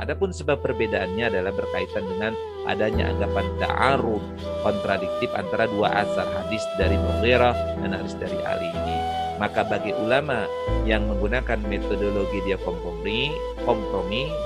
Adapun sebab perbedaannya adalah berkaitan dengan adanya anggapan ta'arud, kontradiktif antara dua asar, hadis dari Mughirah dan hadis dari Ali. Maka bagi ulama yang menggunakan metodologi dia kompromi,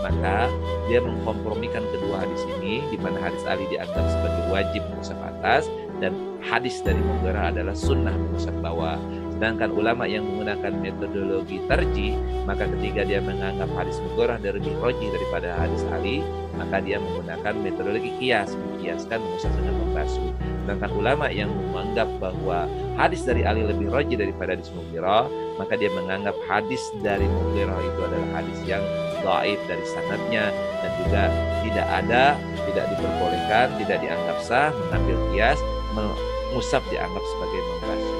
maka dia mengkompromikan kedua hadis ini, di mana hadis Ali dianggap sebagai wajib mengusap atas dan hadis dari Mughirah adalah sunnah mengusap bawah. Sedangkan ulama yang menggunakan metodologi tarjih, maka ketika dia menganggap hadis Mughirah lebih rajih daripada hadis Ali, maka dia menggunakan metodologi kias, mengiaskan mengusap dengan membasuh. Sedangkan ulama yang menganggap bahwa hadis dari Ali lebih rajih daripada hadis Mughirah, maka dia menganggap hadis dari Mughirah itu adalah hadis yang dhaif dari sanadnya dan juga tidak diperbolehkan, tidak dianggap sah mengambil kias, mengusap dianggap sebagai membasuh.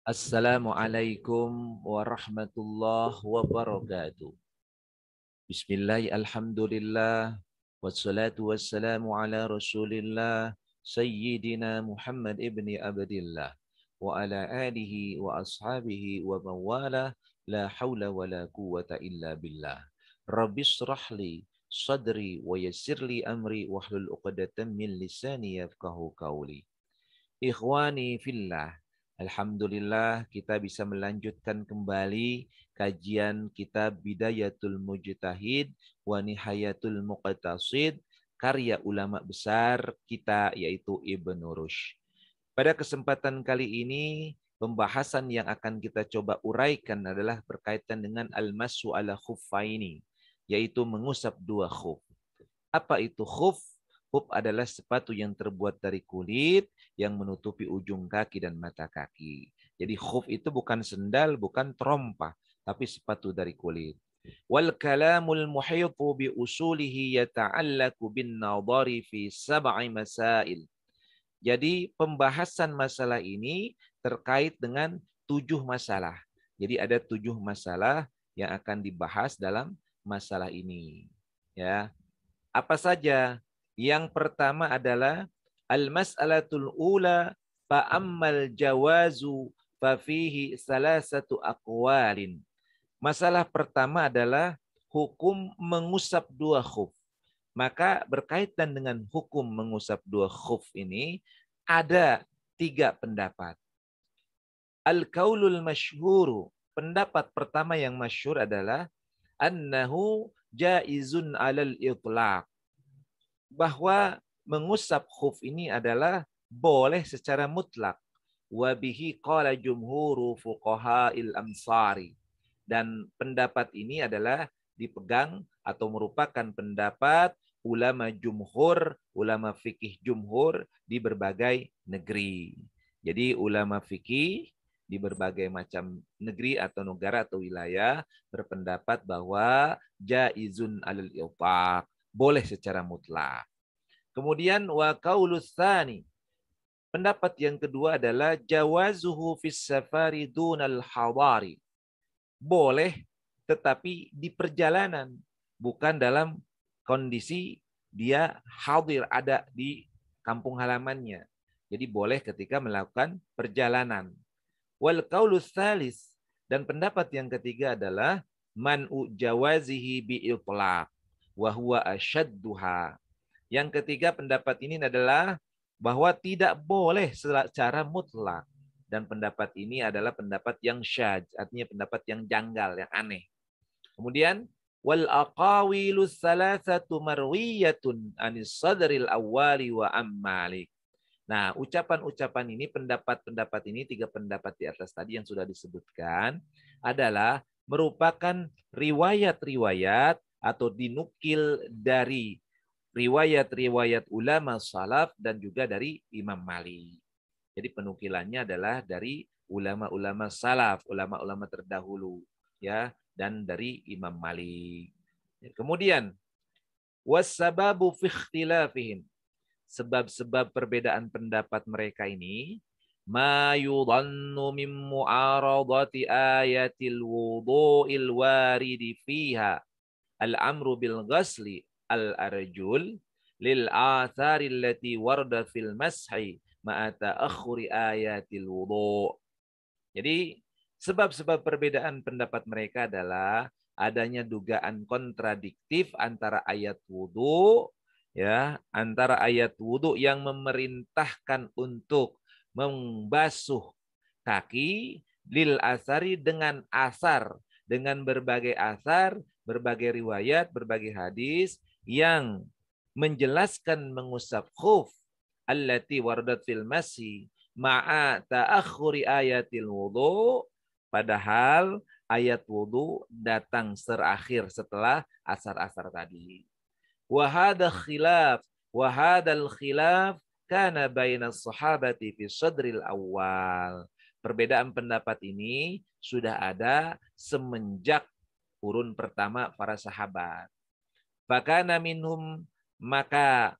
Assalamualaikum warahmatullahi wabarakatuh. Bismillah, alhamdulillah, wassalatu wassalamu ala rasulillah, Sayyidina Muhammad ibni Abdillah, wa ala alihi wa ashabihi wa mawala, la hawla wa la quwata illa billah. Rabbi shrahli sadri wa yassirli amri wahlul uqdatan min lisani yafqahu qawli. Ikhwani fillah, alhamdulillah kita bisa melanjutkan kembali kajian kitab Bidayatul Mujtahid wa Nihayatul Muqtasid karya ulama besar kita yaitu Ibnu Rushd. Pada kesempatan kali ini pembahasan yang akan kita coba uraikan adalah berkaitan dengan al-mashu ala khuffaini, yaitu mengusap dua khuf. Apa itu khuf? Khuf adalah sepatu yang terbuat dari kulit yang menutupi ujung kaki dan mata kaki. Jadi khuf itu bukan sendal, bukan trompa, tapi sepatu dari kulit. Wal kalamul muhitu bi usulihi yata'allaku bin nadari fi sab'i masail. Jadi pembahasan masalah ini terkait dengan 7 masalah. Jadi ada 7 masalah yang akan dibahas dalam masalah ini. Ya. Apa saja? Yang pertama adalah al-mas'alatul ula fa'ammal jawazu fa fihi salasatu aqwalin. Masalah pertama adalah hukum mengusap dua khuf. Maka berkaitan dengan hukum mengusap dua khuf ini ada 3 pendapat. Al-qaulul masyhuru, pendapat pertama yang masyhur adalah annahu jaizun 'alal itlaq, bahwa mengusap khuf ini adalah boleh secara mutlak. Wa bihi qala jumhuru fuqaha'il amsari. Dan pendapat ini adalah dipegang atau merupakan pendapat ulama jumhur, ulama fikih jumhur di berbagai negeri. Jadi ulama fikih di berbagai macam negeri atau negara atau wilayah berpendapat bahwa jaizun alal itlaq, boleh secara mutlak. Kemudian wa qaulus tsani, pendapat yang kedua adalah jawazuhu fis safari dunal hadari. Boleh tetapi di perjalanan, bukan dalam kondisi dia hadir ada di kampung halamannya. Jadi boleh ketika melakukan perjalanan. Wal qaulus tsalis, dan pendapat yang ketiga adalah man'u jawazihi bi itlaq wa huwa asyadduha. Yang ketiga pendapat ini adalah bahwa tidak boleh secara mutlak. Dan pendapat ini adalah pendapat yang syadz, artinya pendapat yang janggal, yang aneh. Kemudian wal aqawilus salasatu marwiyatun anis sadril awwali wa ammalik. Nah, ucapan-ucapan ini, pendapat-pendapat ini, 3 pendapat di atas tadi yang sudah disebutkan adalah merupakan riwayat-riwayat atau dinukil dari riwayat-riwayat ulama salaf dan juga dari Imam Malik. Jadi penukilannya adalah dari ulama-ulama salaf, ulama-ulama terdahulu, ya, dan dari Imam Malik. Kemudian wassababu fi ikhtilafihim, sebab-sebab perbedaan pendapat mereka ini, ma yudhannu min mu'aradati ayatil wudu'il waridi fiha al-amru bil ghasli al-arjul lil athari allati warda fil mashi ma'a ta'akhuri ayatil wudu'. Jadi sebab-sebab perbedaan pendapat mereka adalah adanya dugaan kontradiktif antara ayat wudhu, ya, antara ayat wudhu yang memerintahkan untuk membasuh kaki lil asari dengan asar, dengan berbagai asar, berbagai riwayat, berbagai hadis yang menjelaskan mengusap khuf allati waradat fil masi ma'a ta'akhuri ayatil wudu, padahal ayat wudu datang terakhir setelah asar-asar tadi. Wahadal khilaf kana baina sahabati fi sadril awal. Perbedaan pendapat ini sudah ada semenjak kurun pertama para sahabat. Fakana minhum, maka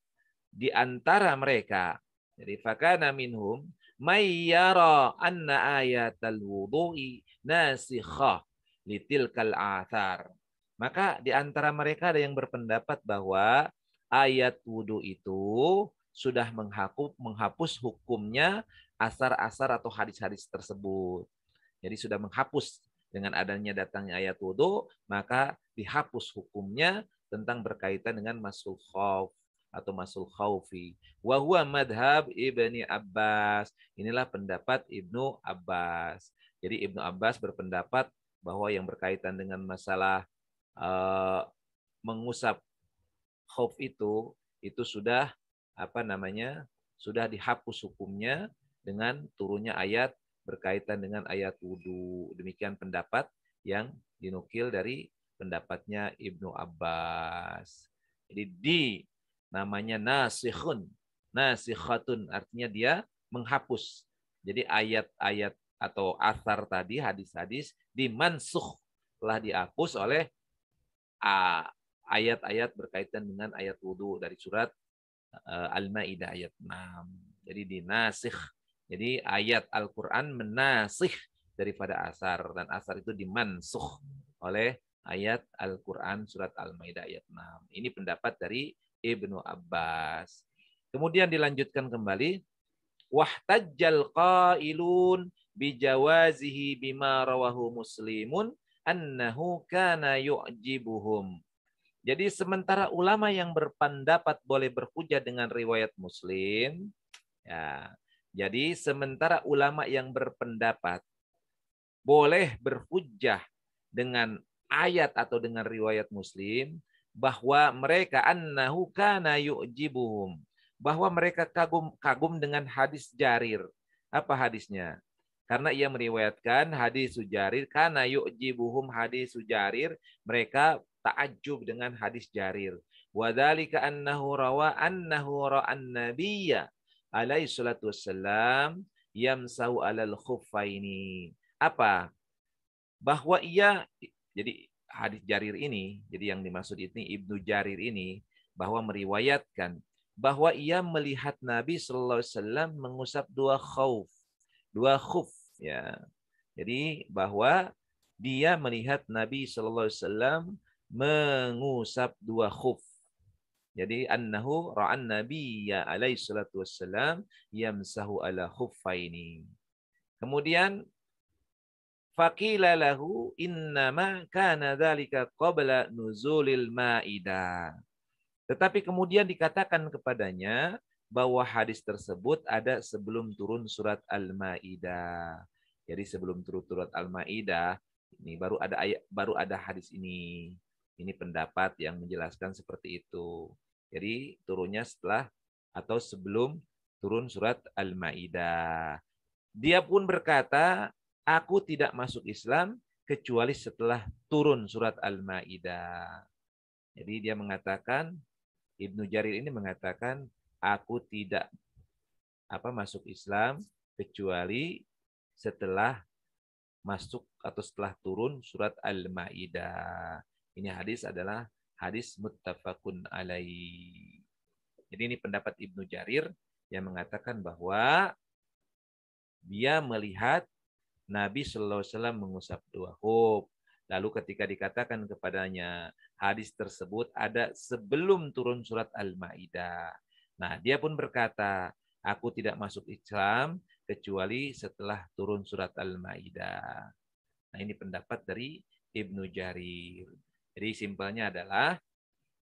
di antara mereka, jadi fakana minhum may yara anna ayatal wudu'i nasikhah litilkal athar. Maka di antara mereka ada yang berpendapat bahwa ayat wudu itu sudah menghapus hukumnya asar-asar atau hadis-hadis tersebut. Jadi sudah menghapus dengan adanya datangnya ayat wudu, maka dihapus hukumnya tentang berkaitan dengan masul khauf atau masul khaufi. Wa huwa madhab Ibni Abbas. Inilah pendapat Ibnu Abbas. Jadi Ibnu Abbas berpendapat bahwa yang berkaitan dengan masalah mengusap khauf itu sudah sudah dihapus hukumnya dengan turunnya ayat berkaitan dengan ayat wudhu. Demikian pendapat yang dinukil dari pendapatnya Ibnu Abbas. Jadi namanya nasikhun. Nasikhatun artinya dia menghapus. Jadi ayat-ayat atau asar tadi, hadis-hadis dimansuh, telah dihapus oleh ayat-ayat berkaitan dengan ayat wudhu dari surat Al-Maidah ayat 6. Jadi dinasikh. Jadi ayat Al-Quran menasikh daripada asar. Dan asar itu dimansuh oleh ayat Al-Quran surat Al-Maidah ayat 6. Ini pendapat dari Ibnu Abbas. Kemudian dilanjutkan kembali. Wahtajjal qailun bijawazihi bima rawahu muslimun annahu kana yu'jibuhum. Jadi sementara ulama yang berpendapat boleh berhujjah dengan riwayat Muslim, ya. Jadi sementara ulama yang berpendapat boleh berhujjah dengan ayat atau dengan riwayat Muslim, bahwa mereka annahu kana yu'jibuhum, bahwa mereka kagum dengan hadis Jarir. Apa hadisnya? Karena ia meriwayatkan hadis Jarir, kana yu'jibuhum hadis Jarir, mereka ta'ajjub dengan hadis Jarir. Wa dzalika annahu ra'an nabiyya alaihi salatu wassalam yamsahu alal khuffaini. Apa? Bahwa ia, jadi hadis Jarir ini, jadi yang dimaksud ini Ibnu Jarir ini, bahwa meriwayatkan bahwa ia melihat Nabi sallallahu alaihi wasallam mengusap dua khuf, ya. Jadi bahwa dia melihat Nabi sallallahu alaihi wasallam mengusap dua khuf. Jadi annahu ra'an nabiyya alaihi salatu wassalam yamsahu ala khuffaini. Kemudian faqila lahu innama kana dzalika qabla nuzulil maidah. Tetapi kemudian dikatakan kepadanya bahwa hadis tersebut ada sebelum turun surat Al-Maidah. Jadi sebelum turun surat Al-Maidah ini baru ada hadis ini. Ini pendapat yang menjelaskan seperti itu. Jadi turunnya setelah atau sebelum turun surat Al-Maidah. Dia pun berkata, aku tidak masuk Islam kecuali setelah turun surat Al-Maidah. Jadi dia mengatakan, Ibnu Jarir ini mengatakan, aku tidak masuk Islam kecuali setelah masuk atau setelah turun surat Al-Maidah. Ini hadis adalah hadis muttafaqun alaih. Jadi ini pendapat Ibnu Jarir yang mengatakan bahwa dia melihat Nabi sallallahu alaihi wasallam mengusap dua khuf. Lalu ketika dikatakan kepadanya hadis tersebut ada sebelum turun surat Al-Maidah. Nah, dia pun berkata, aku tidak masuk Islam kecuali setelah turun surat Al-Maidah. Nah, ini pendapat dari Ibnu Jarir. Jadi simpelnya adalah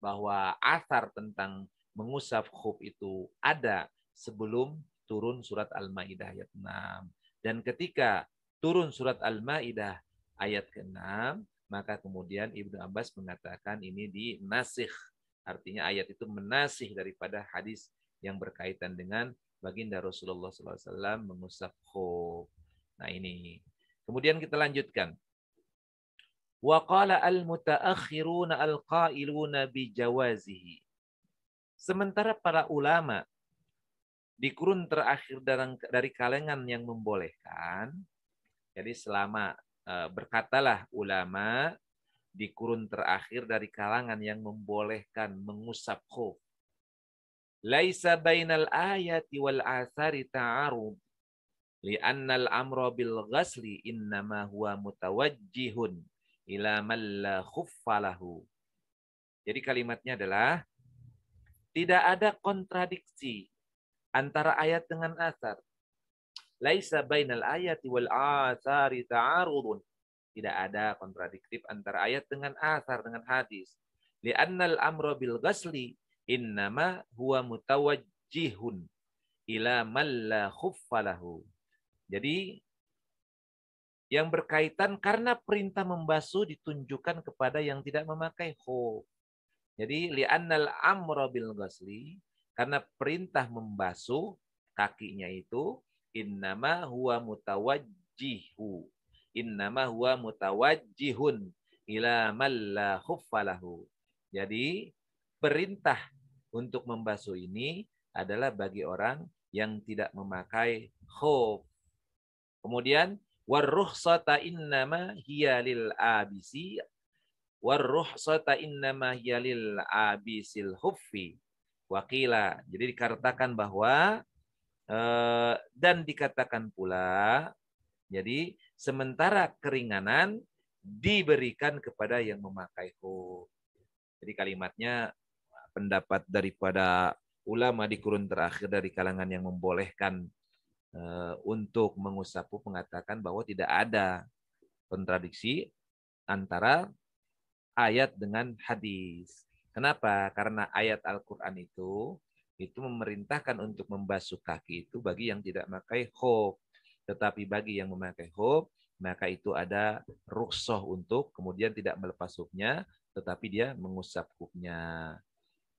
bahwa asar tentang mengusap khuf itu ada sebelum turun surat Al-Maidah ayat 6. Dan ketika turun surat Al-Maidah ayat ke-6, maka kemudian Ibnu Abbas mengatakan ini dinasikh. Artinya ayat itu menasih daripada hadis yang berkaitan dengan baginda Rasulullah SAW mengusap khuf. Nah ini. Kemudian kita lanjutkan. Wa qala al-mutaakhiruna al-qailuna bijawazihi. Sementara para ulama di kurun terakhir dari kalangan yang membolehkan, jadi selama berkatalah ulama di kurun terakhir dari kalangan yang membolehkan mengusap khuf. Laisa bainal ayati wal athari ta'arud li'anna al-amra bil ghasli innama huwa mutawajjihun ila man la khuffa lahu. Jadi kalimatnya adalah tidak ada kontradiksi antara ayat dengan asar. Laisa bainal ayati wal athari ta'arudun. Tidak ada kontradiktif antara ayat dengan asar, dengan hadis. Li'annal amra bil ghasli innama huwa mutawajjihun ila man la khuffa lahu. Jadi yang berkaitan karena perintah membasuh ditunjukkan kepada yang tidak memakai khuf. Jadi li'annal amra bil ghasli, karena perintah membasuh kakinya itu innama huwa mutawajjihu. Innama huwa mutawajjihun ila man la khuffalahu. Jadi perintah untuk membasuh ini adalah bagi orang yang tidak memakai khuf. Kemudian warrukhsata innama hiya lil abisi warrukhsata innama hiya lil abisil huffi waqila. Jadi dikatakan bahwa dan dikatakan pula, jadi sementara keringanan diberikan kepada yang memakai khuf. Jadi kalimatnya pendapat daripada ulama di kurun terakhir dari kalangan yang membolehkan untuk mengusap khuf mengatakan bahwa tidak ada kontradiksi antara ayat dengan hadis. Kenapa? Karena ayat Al-Quran itu memerintahkan untuk membasuh kaki itu bagi yang tidak memakai khuf. Tetapi bagi yang memakai khuf, maka itu ada rukhsah untuk kemudian tidak melepas khufnya, tetapi dia mengusap khufnya.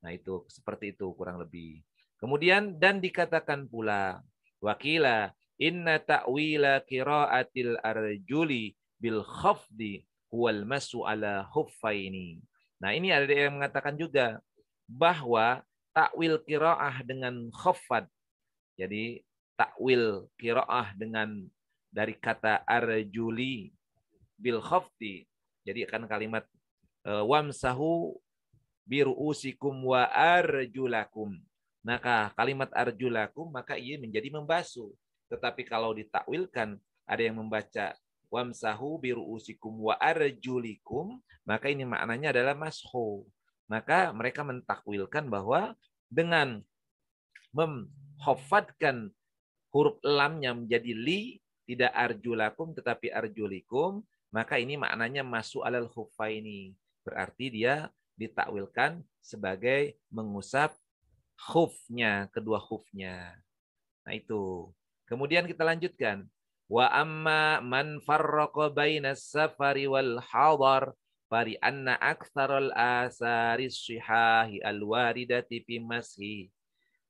Nah itu seperti itu kurang lebih. Kemudian dan dikatakan pula, wakila inna ta'wila qiraatil arjuli bil khafdi huwal masu ala khuffaini. Nah, ini ada yang mengatakan juga bahwa takwil qiraah dengan khaffad. Jadi takwil qiraah dengan dari kata arjuli bil khafdi. Jadi akan kalimat wamsahu biruusikum wa arjulakum. Maka kalimat arjulakum maka ia menjadi membasuh. Tetapi kalau ditakwilkan ada yang membaca wamsahu biruusikum wa arjulikum, maka ini maknanya adalah mashu. Maka mereka mentakwilkan bahwa dengan menghafadkan huruf lamnya menjadi li, tidak arjulakum tetapi arjulikum, maka ini maknanya masu alal khuffaini. Berarti dia ditakwilkan sebagai mengusap khufnya, kedua khufnya. Nah itu. Kemudian kita lanjutkan. Wa amma man farraqa bainas safari wal hadar fari anna aktsaral asari shihahi alwaridati fi mashi.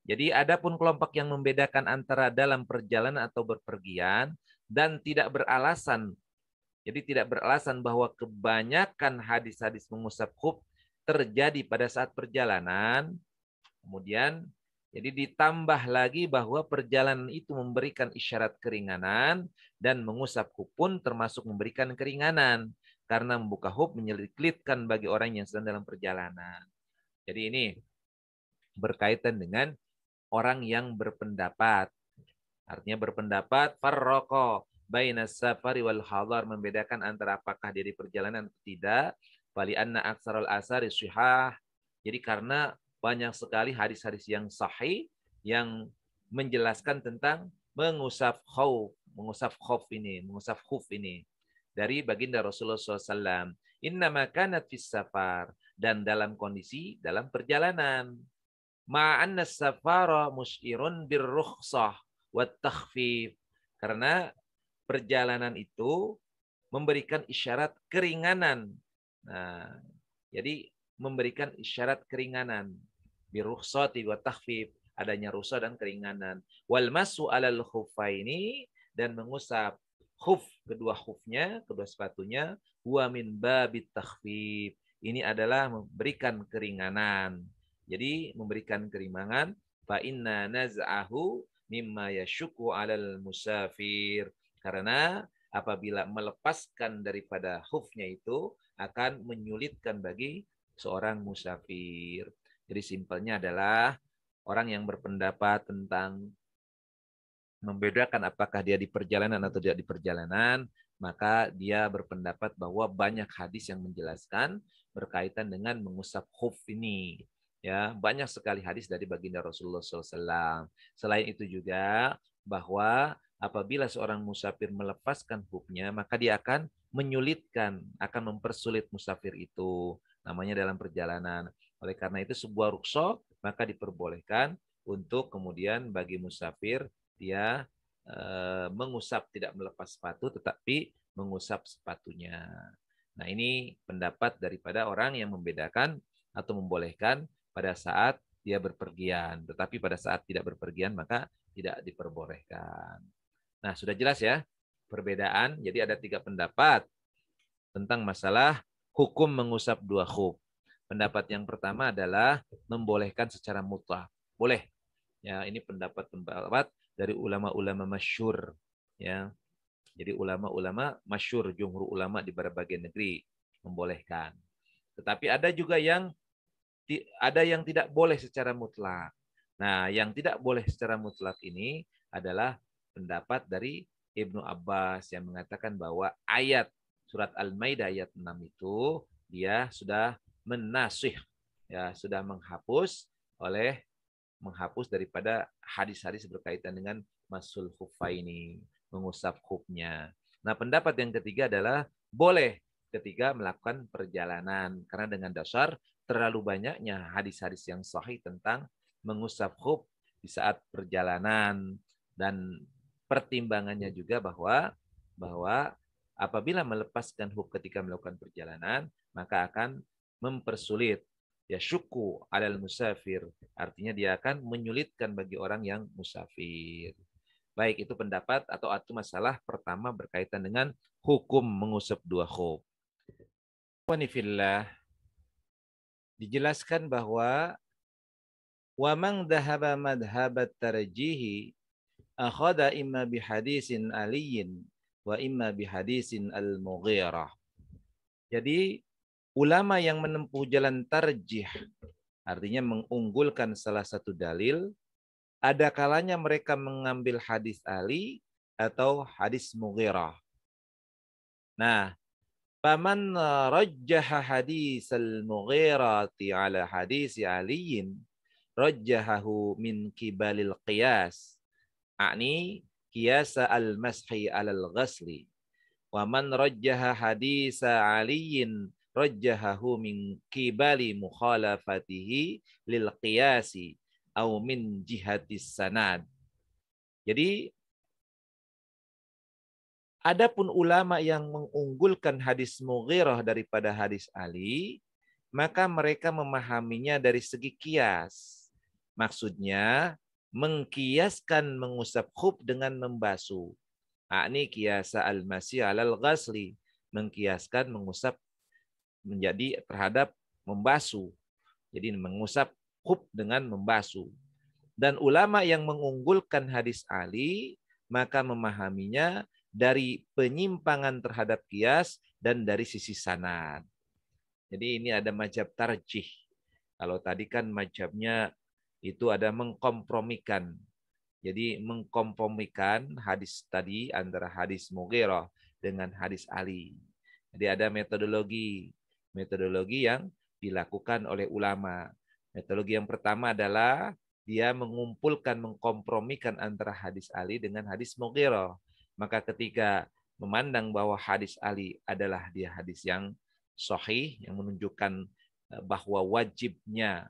Jadi adapun kelompok yang membedakan antara dalam perjalanan atau berpergian dan tidak beralasan. Jadi tidak beralasan bahwa kebanyakan hadis-hadis mengusap khuf terjadi pada saat perjalanan. Kemudian jadi ditambah lagi bahwa perjalanan itu memberikan isyarat keringanan dan mengusap khuf pun termasuk memberikan keringanan karena membuka khuf menyeliklitkan bagi orang yang sedang dalam perjalanan. Jadi ini berkaitan dengan orang yang berpendapat. Artinya berpendapat farraqa bainas safari wal hadar, membedakan antara apakah dia di perjalanan atau tidak. Fali anna aksarul asari shihah. Jadi karena banyak sekali hadis-hadis yang sahih yang menjelaskan tentang mengusap khuf ini. dari baginda Rasulullah SAW. Innama kanat fis safar, dan dalam kondisi dalam perjalanan. Ma'anna safara musyirun birrukhsah wa takhfif. Karena perjalanan itu memberikan isyarat keringanan. Nah, jadi memberikan isyarat keringanan. Birukhsati wa takhfif, adanya rukhsah dan keringanan. Wal masu 'alal khuffaini, dan mengusap khuf, kedua khufnya, kedua sepatunya, huwa min babit takhfif. Ini adalah memberikan keringanan. Jadi memberikan keringanan, fa inna naz'ahu mimma yashukku 'alal musafir. Karena apabila melepaskan daripada khufnya itu akan menyulitkan bagi seorang musafir. Jadi simpelnya adalah orang yang berpendapat tentang membedakan apakah dia di perjalanan atau tidak di perjalanan, maka dia berpendapat bahwa banyak hadis yang menjelaskan berkaitan dengan mengusap khuf ini. Ya, banyak sekali hadis dari baginda Rasulullah SAW. Selain itu juga bahwa apabila seorang musafir melepaskan khufnya, maka dia akan menyulitkan, akan mempersulit musafir itu. Namanya dalam perjalanan. Oleh karena itu sebuah rukhsah maka diperbolehkan untuk kemudian bagi musafir dia mengusap, tidak melepas sepatu tetapi mengusap sepatunya. Nah, ini pendapat daripada orang yang membedakan atau membolehkan pada saat dia berpergian, tetapi pada saat tidak berpergian maka tidak diperbolehkan. Nah, sudah jelas ya perbedaan. Jadi ada 3 pendapat tentang masalah hukum mengusap 2 khuf. Pendapat yang pertama adalah membolehkan secara mutlak. Boleh. Ya, ini pendapat dari ulama-ulama masyhur, ya. Jadi ulama-ulama masyhur, jumhur ulama di berbagai negeri membolehkan. Tetapi ada juga yang tidak boleh secara mutlak. Nah, yang tidak boleh secara mutlak ini adalah pendapat dari Ibnu Abbas yang mengatakan bahwa ayat surat Al-Maidah ayat 6 itu dia sudah menasih, ya, sudah menghapus daripada hadis-hadis berkaitan dengan masul khuffaini, mengusap khufnya. Nah, pendapat yang ketiga adalah boleh ketika melakukan perjalanan, karena dengan dasar terlalu banyaknya hadis-hadis yang sahih tentang mengusap khuf di saat perjalanan, dan pertimbangannya juga bahwa apabila melepaskan khuf ketika melakukan perjalanan maka akan mempersulit, ya, syukku 'alal musafir, artinya dia akan menyulitkan bagi orang yang musafir. Baik, itu pendapat atau masalah pertama berkaitan dengan hukum mengusap 2 khuf. Wanifillah, dijelaskan bahwa wa man dhahaba madhhabat tarjihi akhadha imma bihadisin aliyin wa imma bihadisin al-Mughirah. Jadi ulama yang menempuh jalan tarjih, artinya mengunggulkan salah satu dalil, ada kalanya mereka mengambil hadis Ali atau hadis Mughirah. Nah, faman rajjaha hadis al-Mughirati ala hadis Aliyin rajjahahu min kibalil qiyas, a'ni qiyasa al-mashi alal ghasli. Wa man rajjaha hadisa Aliyin rajjahahu min kibali mukhalafatihi lil qiyasi au min jihatis sanad. Jadi adapun ulama yang mengunggulkan hadis Mughirah daripada hadis Ali, maka mereka memahaminya dari segi kias. Maksudnya mengkiaskan mengusap khuf dengan membasuh. Ini kiasa al-masih alal ghasli, mengkiaskan mengusap menjadi terhadap membasuh. Jadi mengusap khuf dengan membasuh. Dan ulama yang mengunggulkan hadis Ali maka memahaminya dari penyimpangan terhadap kias dan dari sisi sanad. Jadi ini ada mazhab tarjih. Kalau tadi kan mazhabnya itu ada mengkompromikan. Jadi mengkompromikan hadis tadi antara hadis Mughirah dengan hadis Ali. Jadi ada metodologi yang dilakukan oleh ulama. Metodologi yang pertama adalah dia mengumpulkan, mengkompromikan antara hadis Ali dengan hadis Mughirah. Maka ketika memandang bahwa hadis Ali adalah dia hadis yang sahih, yang menunjukkan bahwa wajibnya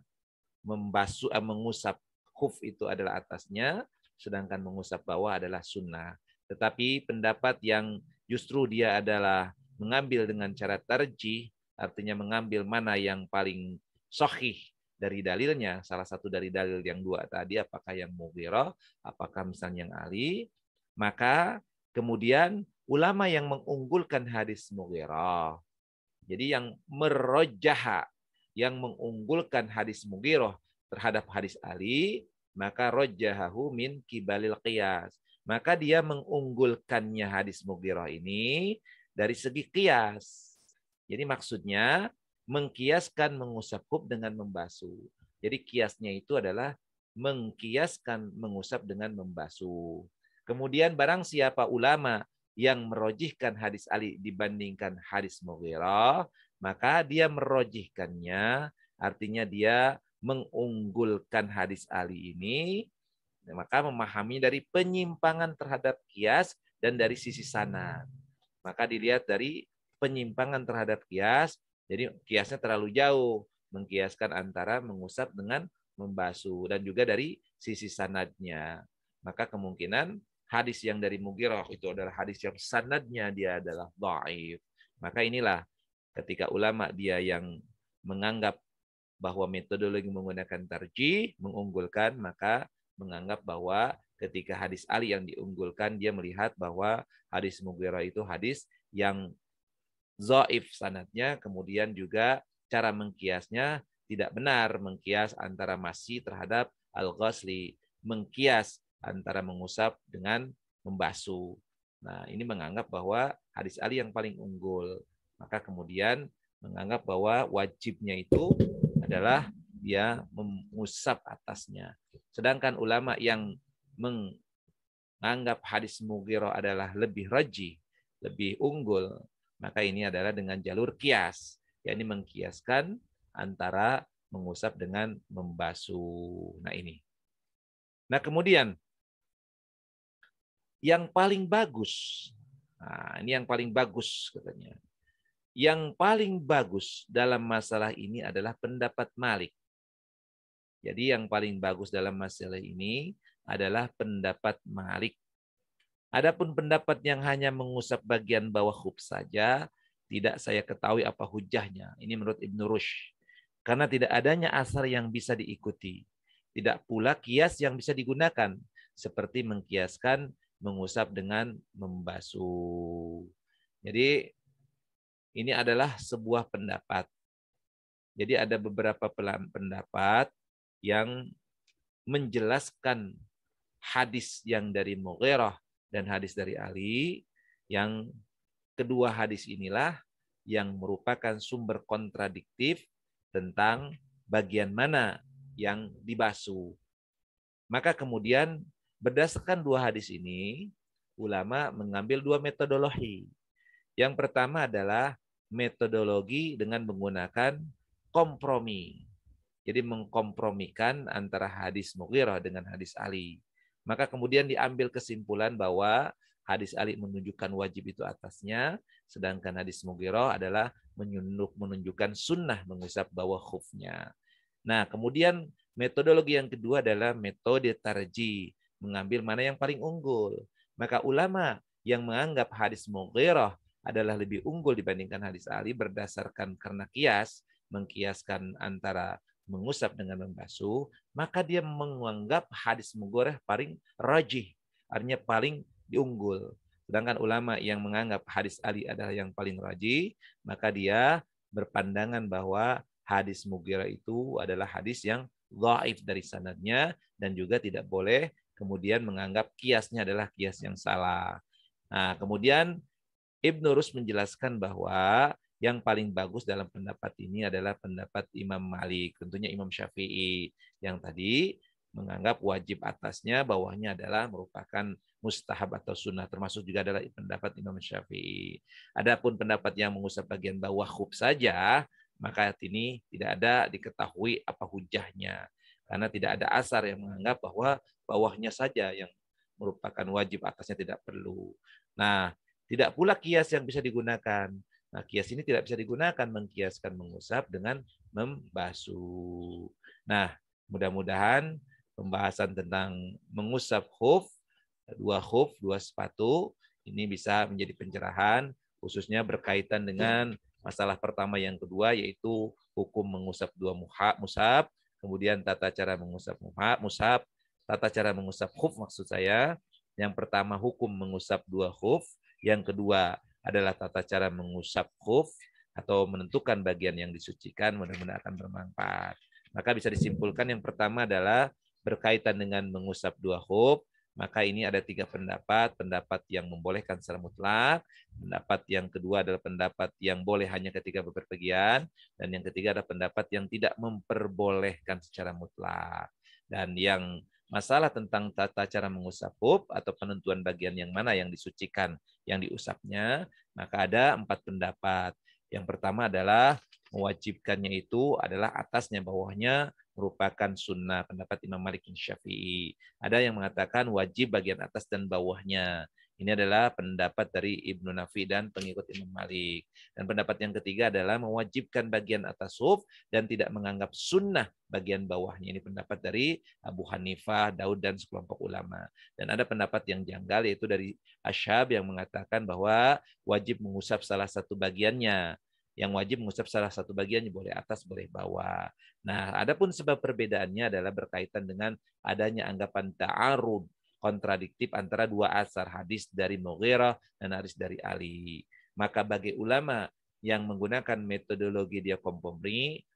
mengusap khuf itu adalah atasnya, sedangkan mengusap bawah adalah sunnah. Tetapi pendapat yang justru dia adalah mengambil dengan cara tarjih, artinya mengambil mana yang paling sahih dari dalilnya, salah satu dari dalil yang dua tadi, apakah yang Mughirah, apakah misalnya yang Ali, maka kemudian ulama yang mengunggulkan hadis Mughirah, jadi yang merojjaha, yang mengunggulkan hadis Mughirah terhadap hadis Ali, maka rojjahahu min kibalil qiyas. Maka dia mengunggulkannya hadis Mughirah ini dari segi qiyas. Jadi maksudnya mengkiaskan mengusap khuf dengan membasuh. Jadi kiasnya itu adalah mengkiaskan mengusap dengan membasuh. Kemudian barang siapa ulama yang merojihkan hadis Ali dibandingkan hadis Mughirah, maka dia merojihkannya, artinya dia mengunggulkan hadis Ali ini, maka memahami dari penyimpangan terhadap kias dan dari sisi sanad. Maka dilihat dari penyimpangan terhadap kias, jadi kiasnya terlalu jauh, mengkiaskan antara mengusap dengan membasuh, dan juga dari sisi sanadnya. Maka kemungkinan hadis yang dari Mughirah itu adalah hadis yang sanadnya dia adalah dhaif. Maka inilah ketika ulama dia yang menganggap bahwa metodologi menggunakan tarjih mengunggulkan, maka menganggap bahwa ketika hadis Ali yang diunggulkan, dia melihat bahwa hadis Mughirah itu hadis yang dhaif sanadnya, kemudian juga cara mengkiasnya tidak benar, mengkias antara masih terhadap al-ghasli, mengkias antara mengusap dengan membasuh. Nah, ini menganggap bahwa hadis Ali yang paling unggul. Maka kemudian menganggap bahwa wajibnya itu adalah dia mengusap atasnya. Sedangkan ulama yang menganggap hadis Mughirah adalah lebih rajih, lebih unggul, maka ini adalah dengan jalur kias, yakni mengkiaskan antara mengusap dengan membasuh. Nah ini. Nah kemudian yang paling bagus, nah ini yang paling bagus katanya. Yang paling bagus dalam masalah ini adalah pendapat Malik. Jadi yang paling bagus dalam masalah ini adalah pendapat Malik. Adapun pendapat yang hanya mengusap bagian bawah khuf saja, tidak saya ketahui apa hujahnya. Ini menurut Ibnu Rushd. Karena tidak adanya asar yang bisa diikuti. Tidak pula kias yang bisa digunakan. Seperti mengkiaskan mengusap dengan membasuh. Jadi ini adalah sebuah pendapat. Jadi ada beberapa pendapat yang menjelaskan hadis yang dari Mughirah dan hadis dari Ali, yang kedua hadis inilah yang merupakan sumber kontradiktif tentang bagian mana yang dibasuh. Maka kemudian berdasarkan dua hadis ini, ulama mengambil dua metodologi. Yang pertama adalah metodologi dengan menggunakan kompromi. Jadi mengkompromikan antara hadis Mughirah dengan hadis Ali. Maka kemudian diambil kesimpulan bahwa hadis Ali menunjukkan wajib itu atasnya, sedangkan hadis Mughirah adalah menunjukkan sunnah mengusap bawah khufnya. Nah, kemudian metodologi yang kedua adalah metode tarjih, mengambil mana yang paling unggul. Maka ulama yang menganggap hadis Mughirah adalah lebih unggul dibandingkan hadis Ali berdasarkan karena kias, mengkiaskan antara mengusap dengan membasuh, maka dia menganggap hadis Mughirah paling rajih, artinya paling diunggul. Sedangkan ulama yang menganggap hadis Ali adalah yang paling rajih, maka dia berpandangan bahwa hadis Mughirah itu adalah hadis yang dhaif dari sanadnya, dan juga tidak boleh kemudian menganggap kiasnya adalah kias yang salah. Nah, kemudian Ibnu Rushd menjelaskan bahwa yang paling bagus dalam pendapat ini adalah pendapat Imam Malik, tentunya Imam Syafi'i, yang tadi menganggap wajib atasnya, bawahnya adalah merupakan mustahab atau sunnah, termasuk juga adalah pendapat Imam Syafi'i. Adapun pendapat yang mengusap bagian bawah khuf saja, maka ini tidak ada diketahui apa hujahnya, karena tidak ada asar yang menganggap bahwa bawahnya saja yang merupakan wajib, atasnya tidak perlu. Nah, Tidak pula kias yang bisa digunakan. Nah, kias ini tidak bisa digunakan, mengkiaskan mengusap dengan membasuh. Nah, mudah-mudahan pembahasan tentang mengusap khuf, dua sepatu, ini bisa menjadi pencerahan, khususnya berkaitan dengan masalah pertama yang kedua, yaitu hukum mengusap dua musab, kemudian tata cara mengusap musab, tata cara mengusap khuf maksud saya. Yang pertama hukum mengusap dua khuf, yang kedua adalah tata cara mengusap khuf atau menentukan bagian yang disucikan. Mudah-mudahan akan bermanfaat. Maka bisa disimpulkan yang pertama adalah berkaitan dengan mengusap dua khuf. Maka ini ada 3 pendapat. Pendapat yang membolehkan secara mutlak. Pendapat yang kedua adalah pendapat yang boleh hanya ketika bepergian. Dan yang ketiga adalah pendapat yang tidak memperbolehkan secara mutlak. Dan yang masalah tentang tata cara mengusap khuf atau penentuan bagian yang mana yang disucikan, yang diusapnya, maka ada 4 pendapat. Yang pertama adalah mewajibkannya itu adalah atasnya, bawahnya merupakan sunnah. Pendapat Imam Malik dan Syafi'i. Ada yang mengatakan wajib bagian atas dan bawahnya. Ini adalah pendapat dari Ibnu Nafi dan pengikut Imam Malik. Dan pendapat yang ketiga adalah mewajibkan bagian atas khuf dan tidak menganggap sunnah bagian bawahnya. Ini pendapat dari Abu Hanifah, Daud, dan sekelompok ulama. Dan ada pendapat yang janggal, yaitu dari Asyhab yang mengatakan bahwa wajib mengusap salah satu bagiannya. Yang wajib mengusap salah satu bagiannya, boleh atas, boleh bawah. Nah, adapun sebab perbedaannya adalah berkaitan dengan adanya anggapan ta'arud, kontradiktif antara dua asar, hadis dari Mughirah dan hadis dari Ali. Maka bagi ulama yang menggunakan metodologi dia kompromi,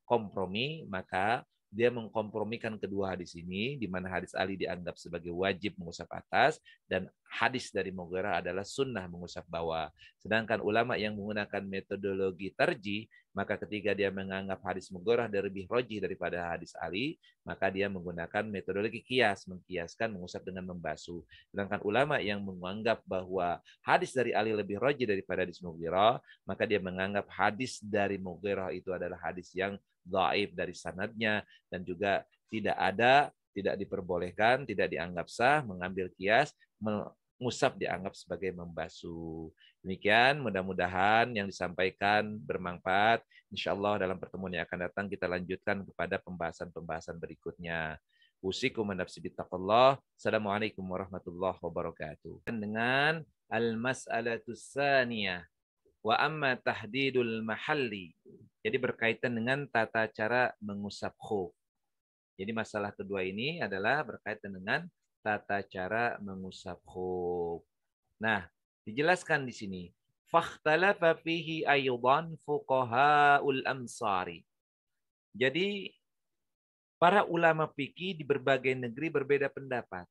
maka dia mengkompromikan kedua hadis ini, di mana hadis Ali dianggap sebagai wajib mengusap atas dan hadis dari Mughirah adalah sunnah mengusap bawah. Sedangkan ulama yang menggunakan metodologi tarjih, maka ketika dia menganggap hadis Mughirah lebih rajih daripada hadis Ali, maka dia menggunakan metodologi kias, mengkiaskan mengusap dengan membasuh. Sedangkan ulama yang menganggap bahwa hadis dari Ali lebih rajih daripada hadis Mughirah, maka dia menganggap hadis dari Mughirah itu adalah hadis yang dhaif dari sanadnya, dan juga tidak diperbolehkan, tidak dianggap sah mengambil kias, mengusap dianggap sebagai membasuh. Demikian, mudah-mudahan yang disampaikan bermanfaat. Insya Allah dalam pertemuan yang akan datang kita lanjutkan kepada pembahasan-pembahasan berikutnya. Usikum nafsi bittaqullah. Assalamualaikum warahmatullahi wabarakatuh. Dengan al-mas'alatus tsaniyah wa amma tahdidul mahalli. Jadi berkaitan dengan tata cara mengusap khuf. Jadi masalah kedua ini adalah berkaitan dengan tata cara mengusap khuf. Nah, dijelaskan di sini. Fakhtalafa fihi aydan fuqahaul amsari. Jadi para ulama fikih di berbagai negeri berbeda pendapat.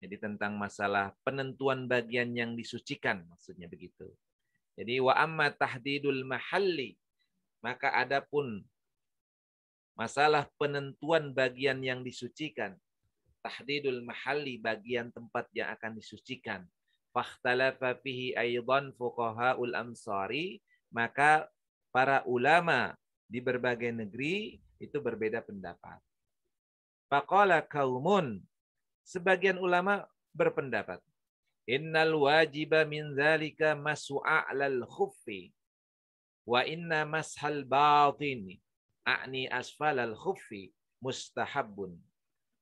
Jadi tentang masalah penentuan bagian yang disucikan, maksudnya begitu. Jadi wa amma tahdidul mahalli, maka adapun masalah penentuan bagian yang disucikan, tahdidul mahalli, bagian tempat yang akan disucikan, fakhtalafa fihi aidan fuqahaul amsari, maka para ulama di berbagai negeri itu berbeda pendapat. Faqala qaumun, sebagian ulama berpendapat, innal wajiba min dzalika mas'a'lal khuffi wa inna mashal batin a'ni asfalal khuffi mustahabbun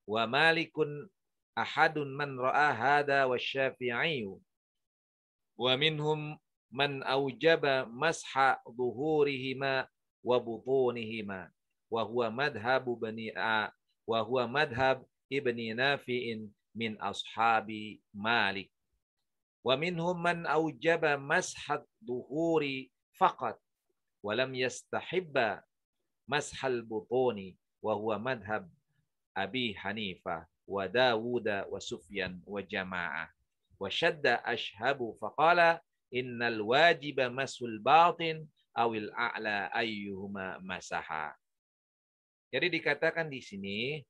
wa malikun ahadun man ra'a hada wasyafi'i wa minhum man aujaba masha dhuhurihima wa butunihima wa huwa madhab ibni Nafi'in min ashabi Malik wa minhum man aujaba masha dhuhuri faqat wa lam yastahibba mashal butuni wa huwa madhab Abi Hanifah wa Dawuda wa Sufyan wa Jama'ah wa syadda ashabu faqala innal wajiba masul batin awil a'la ayyuhuma masaha. Jadi dikatakan di sini,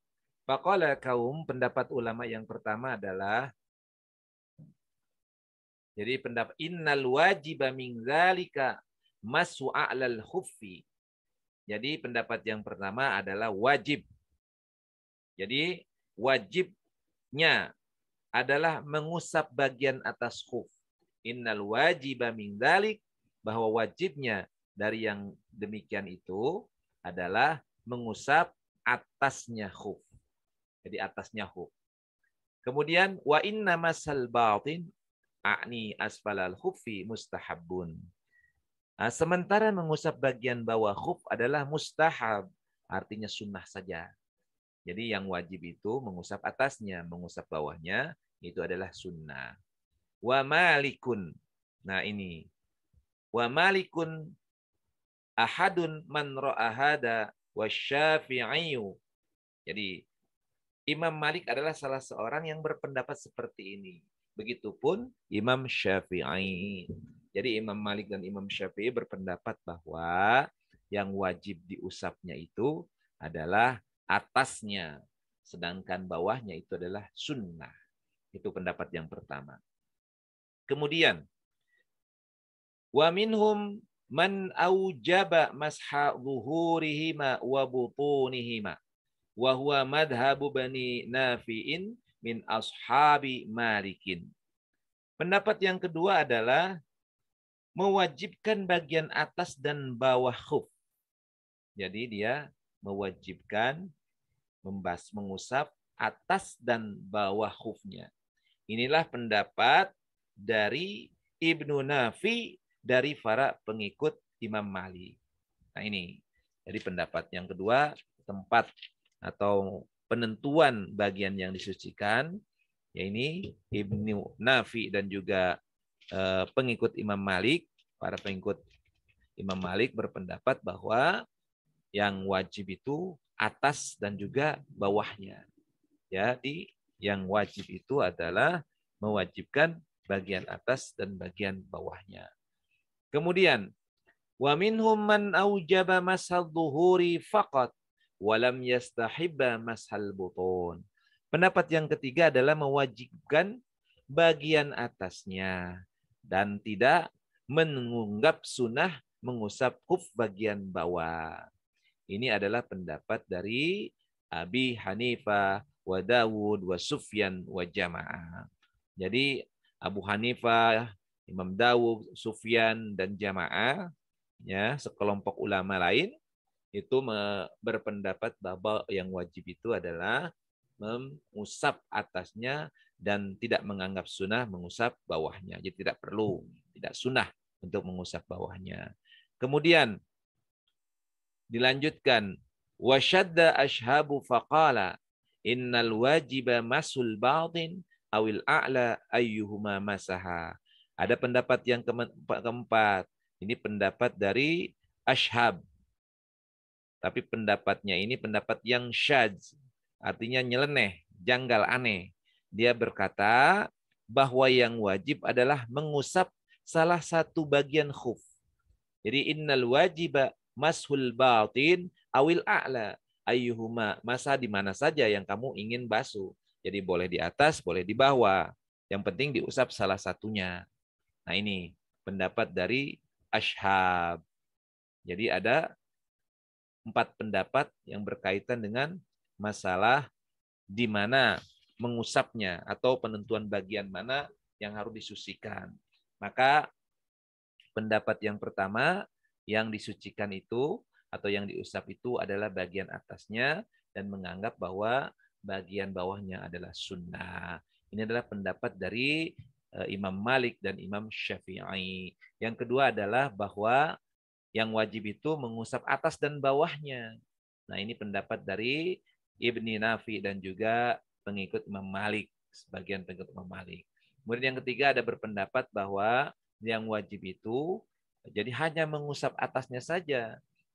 faqala kaum, pendapat ulama yang pertama adalah, jadi pendapat innal wajiba min dzalika masu a'lal khuffi. Jadi pendapat yang pertama adalah wajib. Jadi wajibnya adalah mengusap bagian atas khuf. Innal wajiba min dzalik, bahwa wajibnya dari yang demikian itu adalah mengusap atasnya khuf. Jadi atasnya khuf. Kemudian wa inna masal batin a'ni asfalal khufi mustahabun. Nah, sementara mengusap bagian bawah khuf adalah mustahab, artinya sunnah saja. Jadi yang wajib itu mengusap atasnya, mengusap bawahnya itu adalah sunnah. Wa malikun. Nah ini. Wa malikun ahadun man ra'ahada wa syafi'iyu. Jadi Imam Malik adalah salah seorang yang berpendapat seperti ini. Begitupun Imam Syafi'i. Jadi Imam Malik dan Imam Syafi'i berpendapat bahwa yang wajib diusapnya itu adalah atasnya. Sedangkan bawahnya itu adalah sunnah. Itu pendapat yang pertama. Kemudian, wa minhum man aujaba masha zuhurihima wa butunihima. Wa huwa madhabu Bani Nafi'in min ashabi Malikin. Pendapat yang kedua adalah mewajibkan bagian atas dan bawah khuf. Jadi dia mewajibkan mengusap atas dan bawah khufnya. Inilah pendapat dari Ibnu Nafi dari para pengikut Imam Malik. Nah ini, jadi pendapat yang kedua, tempat atau penentuan bagian yang disucikan, yaitu Ibnu Nafi dan juga pengikut Imam Malik, para pengikut Imam Malik berpendapat bahwa yang wajib itu atas dan juga bawahnya. Jadi yang wajib itu adalah mewajibkan bagian atas dan bagian bawahnya. Kemudian, wa minhum man aujaba mashal dhuhuri faqat wa lam yastahibba mashal butun. Pendapat yang ketiga adalah mewajibkan bagian atasnya dan tidak menganggap sunnah mengusap khuf bagian bawah. Ini adalah pendapat dari Abi Hanifah, wa Dawud, wa Sufyan, wa Jamaah. Jadi Abu Hanifah, Imam Dawud, Sufyan, dan Jamaah, ya sekelompok ulama lain itu berpendapat bahwa yang wajib itu adalah mengusap atasnya dan tidak menganggap sunnah mengusap bawahnya. Jadi tidak perlu, tidak sunnah untuk mengusap bawahnya. Kemudian dilanjutkan, wasyadda ashabu faqala innal wajiba masul batin awil a'la ayyuhuma masaha. Ada pendapat yang keempat. Ini pendapat dari ashab. Tapi pendapatnya ini pendapat yang syadz. Artinya nyeleneh, janggal, aneh. Dia berkata bahwa yang wajib adalah mengusap salah satu bagian khuf. Jadi innal wajiba mashul batin awil a'la ayyuhuma, masa di mana saja yang kamu ingin basuh. Jadi boleh di atas, boleh di bawah. Yang penting diusap salah satunya. Nah ini pendapat dari ashab. Jadi ada 4 pendapat yang berkaitan dengan masalah di mana mengusapnya atau penentuan bagian mana yang harus disucikan. Maka pendapat yang pertama, yang disucikan itu atau yang diusap itu adalah bagian atasnya dan menganggap bahwa bagian bawahnya adalah sunnah. Ini adalah pendapat dari Imam Malik dan Imam Syafi'i. Yang kedua adalah bahwa yang wajib itu mengusap atas dan bawahnya. Nah ini pendapat dari Ibni Nafi dan juga pengikut Imam Malik, sebagian pengikut Imam Malik. Kemudian yang ketiga ada berpendapat bahwa yang wajib itu jadi hanya mengusap atasnya saja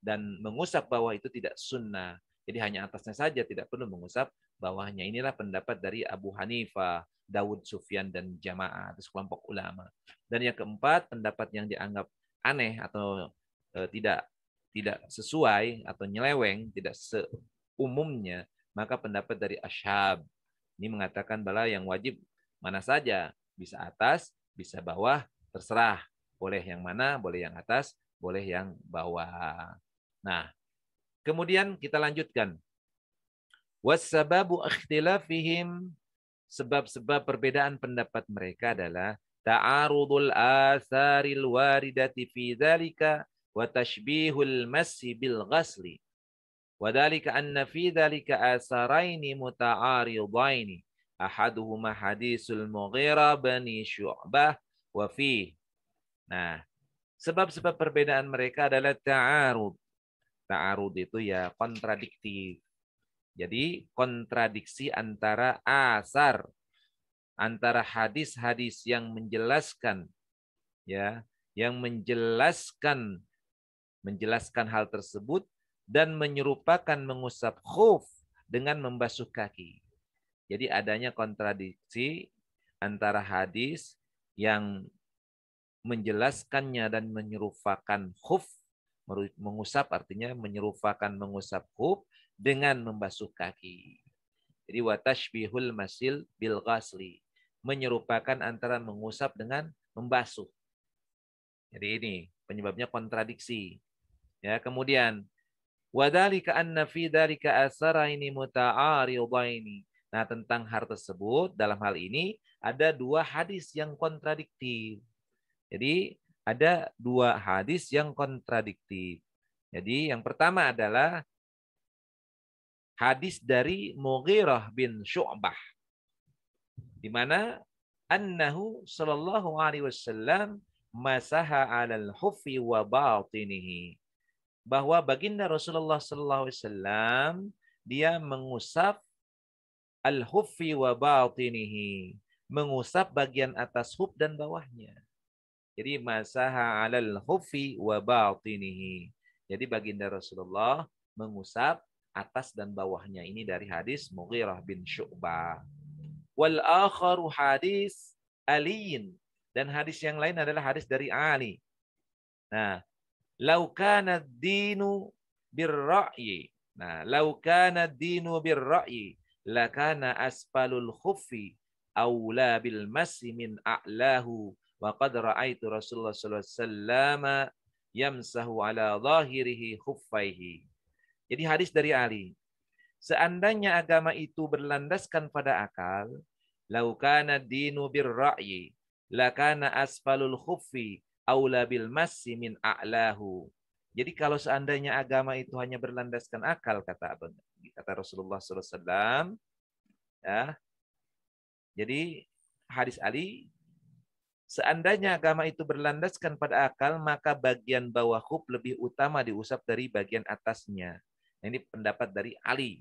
dan mengusap bawah itu tidak sunnah. Jadi hanya atasnya saja, tidak perlu mengusap bawahnya. Inilah pendapat dari Abu Hanifah, Dawud, Sufyan, dan Jamaah, atau sekelompok ulama. Dan yang keempat, pendapat yang dianggap aneh atau tidak sesuai atau nyeleweng, tidak seumumnya, maka pendapat dari ashab ini mengatakan bahwa yang wajib mana saja, bisa atas, bisa bawah, terserah. Boleh yang mana, boleh yang atas, boleh yang bawah. Nah, kemudian kita lanjutkan. Wassababu ikhtilafihim, sebab-sebab perbedaan pendapat mereka adalah ta'arudul atharil waridati fi dzalika wa tashbihul massi bil ghasli. Wa dzalika anna fi dzalika atharaini muta'aridaini. Ahaduhuma hadisul Mughirah bin Syu'bah wa fihi. Nah, sebab-sebab perbedaan mereka adalah ta'arud. Ta'arud itu ya kontradiktif. Jadi kontradiksi antara asar, antara hadis-hadis yang menjelaskan menjelaskan hal tersebut dan menyerupakan mengusap khuf dengan membasuh kaki. Jadi adanya kontradiksi antara hadis yang menjelaskannya dan menyerupakan khuf, mengusap artinya menyerupakan mengusap khuf dengan membasuh kaki. Jadi watashbihul masil bil ghasli, menyerupakan antara mengusap dengan membasuh. Jadi ini penyebabnya kontradiksi. Ya, kemudian wadzalika anna fi dzalika asaraini muta'aridaini. Nah, tentang hal tersebut dalam hal ini ada dua hadis yang kontradiktif. Jadi ada dua hadis yang kontradiktif. Jadi yang pertama adalah hadis dari Mughirah bin Syu'bah, di mana annahu sallallahu alaihi wasallam masaha 'alal huffi wa batinihi, bahwa baginda Rasulullah sallallahu alaihi wasallam dia mengusap al-huffi wa batinihi, mengusap bagian atas huf dan bawahnya. Jadi masaha 'alal huffi wa batinihi. Jadi baginda Rasulullah mengusap atas dan bawahnya. Ini dari hadis Mughirah bin Syu'bah. Wal akharu hadis Aliin. Dan hadis yang lain adalah hadis dari Ali. Nah, lau kana ad-dinu bir-ra'yi. Nah, lau kana ad-dinu bir-ra'yi lakana asfalul khuffi aula bil masi min a'lahu wa qad ra'aitu Rasulullah sallallahu alaihi wasallam yamsahu ala zahirihi khuffaihi. Jadi hadis dari Ali. Seandainya agama itu berlandaskan pada akal, laukana dinu birra'yi, lakana asfalul khuffi aula bil massi min a'lahu. Jadi kalau seandainya agama itu hanya berlandaskan akal, kata Rasulullah SAW, ya. Jadi hadis Ali, seandainya agama itu berlandaskan pada akal, maka bagian bawah khuf lebih utama diusap dari bagian atasnya. Ini pendapat dari Ali.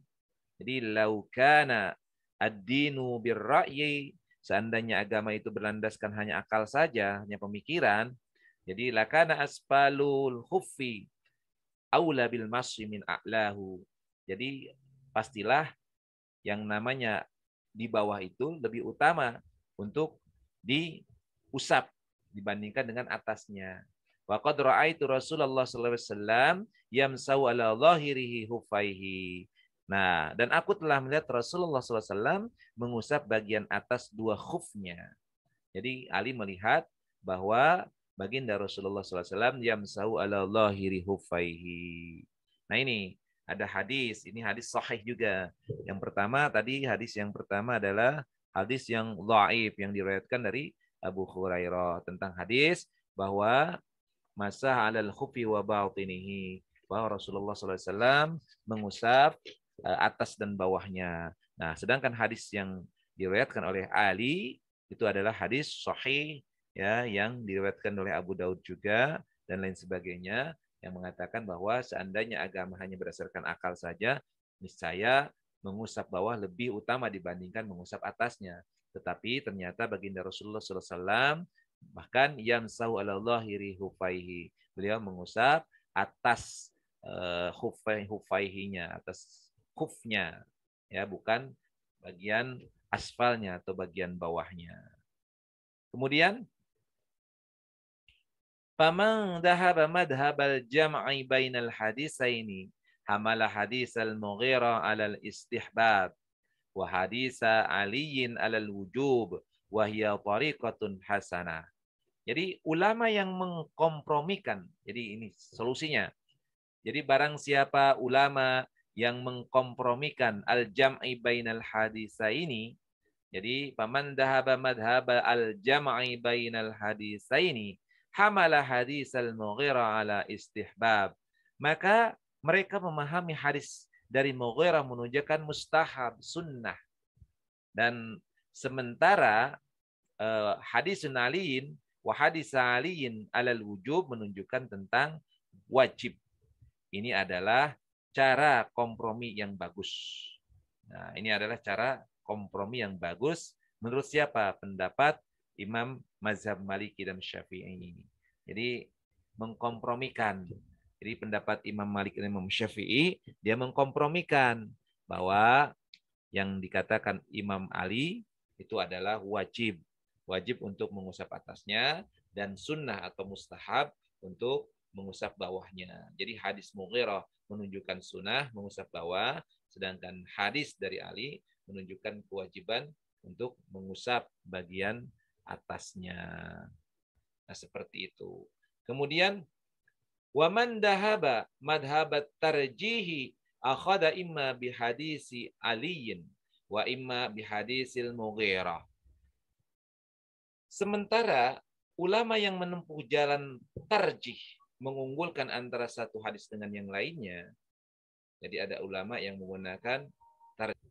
Jadi laukana ad-dinu birra'yi, seandainya agama itu berlandaskan hanya akal saja, hanya pemikiran, jadi lakana asfalul khuffi aula bil masyi min a'lahu. Jadi pastilah yang namanya di bawah itu lebih utama untuk diusap dibandingkan dengan atasnya. Wa qad ra'aitu Rasulullah sallallahu alaihi wasallam yamsau ala zahirihi huffaihi. Nah, dan aku telah melihat Rasulullah SAW mengusap bagian atas dua khufnya. Jadi Ali melihat bahwa baginda Rasulullah SAW yamsau ala zahiri huffaihi. Nah ini ada hadis, ini hadis sahih juga. Yang pertama tadi hadis yang pertama adalah hadis yang dhaif yang diriwayatkan dari Abu Hurairah tentang hadis bahwa masah 'alal khuffi wa batinihi, bahwa Rasulullah SAW mengusap atas dan bawahnya. Nah, sedangkan hadis yang diriwayatkan oleh Ali itu adalah hadis sahih ya yang diriwayatkan oleh Abu Daud juga dan lain sebagainya yang mengatakan bahwa seandainya agama hanya berdasarkan akal saja, niscaya mengusap bawah lebih utama dibandingkan mengusap atasnya. Tetapi ternyata baginda Rasulullah SAW bahkan yamsahu ala zahiri huffaihi, beliau mengusap atas huffaihinya, atas khufnya, ya bukan bagian aspalnya atau bagian bawahnya. Kemudian faman dhahaba madhhabal jam'i bainal hadisaini hamala hadisal Mughirah 'alal istihbab wa hadisa Aliyin 'alal wujub wa hiya tariqatun hasanah. Jadi ulama yang mengkompromikan, jadi ini solusinya. Jadi barang siapa ulama yang mengkompromikan al-jam'i bainal hadisa ini, Jadi paman dahaba madhaba al-jam'i bainal hadisaini hamala hadisal Mughirah ala istihbab. Maka mereka memahami hadis dari Mughirah menunjukkan mustahab, sunnah. Dan sementara hadisun aliin wa hadis aliin alal wujub menunjukkan tentang wajib. Ini adalah cara kompromi yang bagus. Nah, ini adalah cara kompromi yang bagus menurut siapa? Pendapat Imam Mazhab Maliki dan Syafi'i. Jadi mengkompromikan. Jadi pendapat Imam Malik dan Imam Syafi'i, dia mengkompromikan bahwa yang dikatakan Imam Ali itu adalah wajib. Wajib untuk mengusap atasnya dan sunnah atau mustahab untuk mengusap bawahnya. Jadi hadis Mughirah menunjukkan sunnah mengusap bawah, sedangkan hadis dari Ali menunjukkan kewajiban untuk mengusap bagian atasnya. Nah, seperti itu. Kemudian waman dahaba madhabat tarjihi akhada imma bihadisi aliyin wa imma bihadisil Mughirah. Sementara ulama yang menempuh jalan tarjih, mengunggulkan antara satu hadis dengan yang lainnya. Jadi ada ulama yang menggunakan tarjih.